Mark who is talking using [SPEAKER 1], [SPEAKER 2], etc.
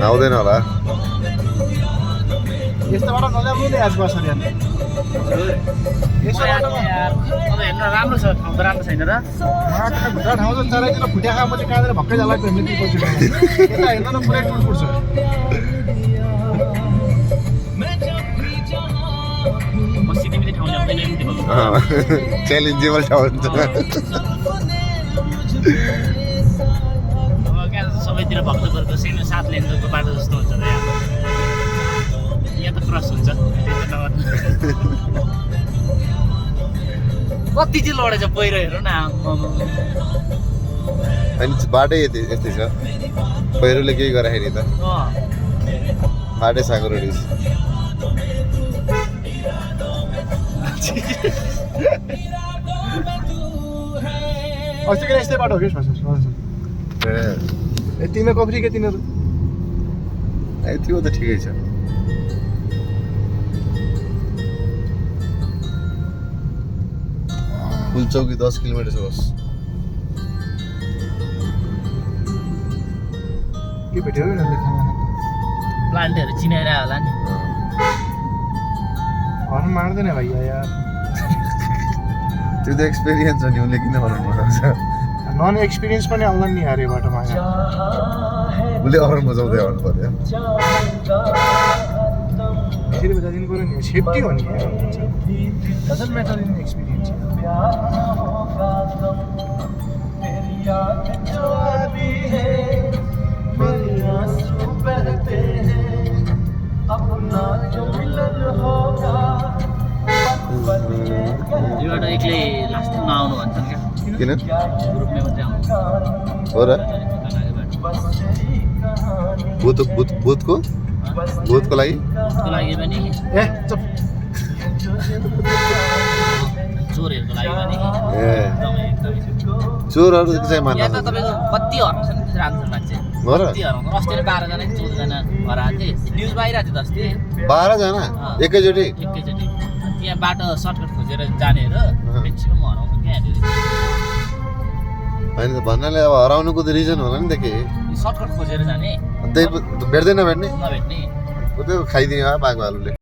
[SPEAKER 1] आउँदैन होला
[SPEAKER 2] यस्तो बाटो नल्याउनु नि आज बसरी अनि यसो बाटोमा
[SPEAKER 3] हेर्नु राम्रो छ ठाउँ त राम्रो छैन र
[SPEAKER 2] भित्र ठाउँ चाहिँ चराइतिर फुट्या खा मैले काँदेर भक्कै जाला हेर्ने टिपो छु यता हेर्नु न पुरै टुटफुट छ
[SPEAKER 3] सिटिमिटी ठाउँ ल्याउँदैन नि त्यो
[SPEAKER 1] च्यालेन्जेबल ठाउँ हुन्छ
[SPEAKER 3] अब क्या सबैतिर भक्तपुरको सानो 7 लेनको बाटो जस्तो हुन्छ र यहाँ त क्रस हुन्छ कति चाहिँ लडेछ पहिरो हेरौँ न
[SPEAKER 1] अनि बाटै यस्तै छ पहिरोले केही गराखेरि त बाटै साँगुरो रहेछ
[SPEAKER 2] अस्ति किन यस्तै बाटो हो कि ए तिम्रो कफरी के तिनीहरू
[SPEAKER 1] त्यो त ठिकै छ फुलचौकी 10 किलोमिटर छ बस
[SPEAKER 2] के भेट्यो कि नले खाना
[SPEAKER 3] प्लान्टहरू चिनाएर होला नि
[SPEAKER 2] हर्न मार्दैन भैया यार
[SPEAKER 1] त्यो त एक्सपिरियन्स हो नि उसले किन बनाउनु पर्छ
[SPEAKER 2] नन एक्सपिरियन्स पनि आउँदैन नि यार यो बाटोमा
[SPEAKER 1] उसले हर्न बजाउँदै आउनु पर्यो
[SPEAKER 2] यसरी बजाइदिनु पऱ्यो नि सेफ्टी हो नि डजन्ट म्याटर इन एक्सपिरियन्स
[SPEAKER 3] यो बाटो एक्लै लास्ट नआउनु भन्छन् क्या
[SPEAKER 1] किन
[SPEAKER 3] ग्रुपमै मात्रै आउनु
[SPEAKER 1] हो र भूतको लागि
[SPEAKER 3] त्यसको लागि पनि
[SPEAKER 2] ए चुप
[SPEAKER 3] चोरहरूको लागि पनि
[SPEAKER 1] ए
[SPEAKER 3] एकदमै
[SPEAKER 1] चोरहरू चाहिँ मान्न
[SPEAKER 3] यहाँ त तपाईँको कति हराउँछ नि राम्रो मान्छे
[SPEAKER 1] हो र
[SPEAKER 3] कति हराउँछ अस्ति 12 जना 14 जना हराएको थिए न्युज आइरहेको थियो त अस्ति
[SPEAKER 1] 12 जना एकैचोटि
[SPEAKER 3] त्यहाँ बाटो सर्टकट खोजेर जानेहरू म्याक्सिमम हराउँछ क्या
[SPEAKER 1] होइन त भन्नाले अब हराउनुको त रिजन होला नि त के
[SPEAKER 3] सर्टकट खोजेर जाने
[SPEAKER 1] भेट्दैन भेट्ने
[SPEAKER 3] नभेट्ने
[SPEAKER 1] त्यो खाइदिने हो बाघ भालुले